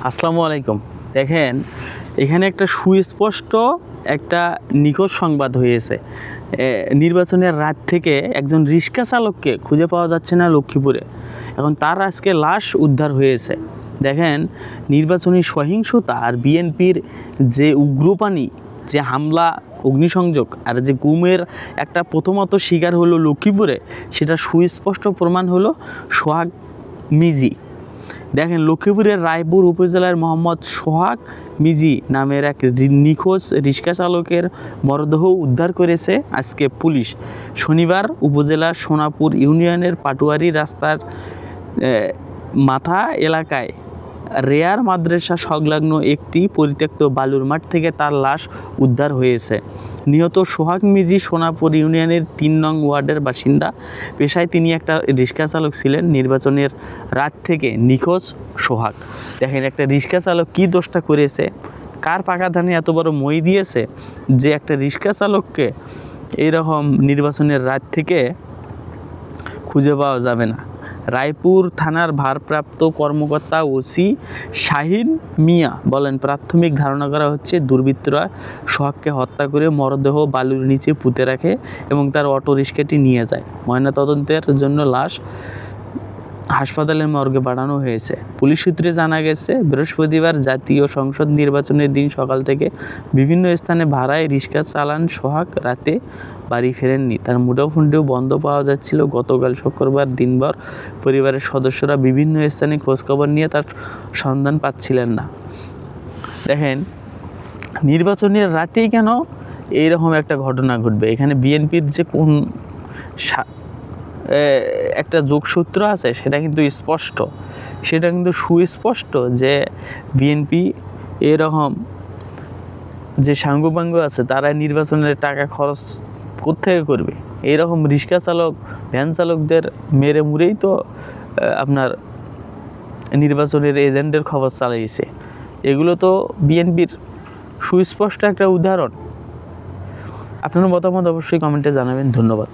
আসসালামু আলাইকুম। দেখেন, এখানে একটা সুস্পষ্ট একটা নিখোঁজ সংবাদ হয়েছে। নির্বাচনের রাত থেকে একজন রিক্সা চালককে খুঁজে পাওয়া যাচ্ছে না লক্ষ্মীপুরে। এখন তার আজকে লাশ উদ্ধার হয়েছে। দেখেন, নির্বাচনী সহিংসতা আর বিএনপির যে উগ্রপানি, যে হামলা, অগ্নিসংযোগ আর যে গুমের একটা প্রথমত শিকার হলো লক্ষ্মীপুরে, সেটা সুস্পষ্ট প্রমাণ হলো সোহাগ মিজি। দেখেন, লক্ষ্মীপুরের রায়পুর উপজেলার মোহাম্মদ সোহাগ মিজি নামের এক নিখোঁজ রিক্সা চালকের মরদেহ উদ্ধার করেছে আজকে পুলিশ। শনিবার উপজেলার সোনাপুর ইউনিয়নের পাটুয়ারি রাস্তার মাথা এলাকায় রেয়ার মাদ্রাসা সংলগ্ন একটি পরিত্যক্ত বালুর মাঠ থেকে তার লাশ উদ্ধার হয়েছে। নিহত সোহাগ মিজি সোনাপুর ইউনিয়নের ৩ নং ওয়ার্ডের বাসিন্দা। পেশায় তিনি একটা রিক্সা চালক ছিলেন। নির্বাচনের রাত থেকে নিখোঁজ সোহাগ। দেখেন, একটা রিক্সা চালক কী দোষটা করেছে, কার পাকা ধানে এত বড় মই দিয়েছে যে একটা রিক্সা চালককে এইরকম নির্বাচনের রাত থেকে খুঁজে পাওয়া যাবে না। রায়পুর থানার ভারপ্রাপ্ত কর্মকর্তা ওসি শাহিন মিয়া বলেন, প্রাথমিক ধারণা করা হচ্ছে দুর্বৃত্তরা সোহাগকে হত্যা করে মরদেহ বালুর নিচে পুঁতে রাখে এবং তার অটো রিক্সাটি নিয়ে যায়। ময়নাতদন্তের জন্য লাশ হাসপাতালের মর্গে পাঠানো হয়েছে। পুলিশ সূত্রে জানা গেছে, বৃহস্পতিবার জাতীয় সংসদ নির্বাচনের দিন সকাল থেকে বিভিন্ন স্থানে ভাড়ায় রিক্সা চালান সোহাগ। রাতে বাড়ি ফেরেননি। তার মুঠোফোনটিও বন্ধ পাওয়া যাচ্ছিল। গতকাল শুক্রবার দিনভর পরিবারের সদস্যরা বিভিন্ন স্থানে খোঁজখবর নিয়ে তার সন্ধান পাচ্ছিলেন না। দেখেন, নির্বাচনের রাতেই কেন এইরকম একটা ঘটনা ঘটবে? এখানে বিএনপির যে কোন একটা যোগসূত্র আছে সেটা কিন্তু স্পষ্ট, সেটা কিন্তু সুস্পষ্ট যে বিএনপি এরকম যে সাঙ্গপাঙ্গ আছে তারা নির্বাচনের টাকা খরচ কোত্থেকে করবে? এইরকম রিক্সা চালক, ভ্যান চালকদের মেরে মুরেই তো আপনার নির্বাচনের এজেন্টের খবর চালাইছে। এগুলো তো বিএনপির সুস্পষ্ট একটা উদাহরণ। আপনার মতামত অবশ্যই কমেন্টে জানাবেন। ধন্যবাদ।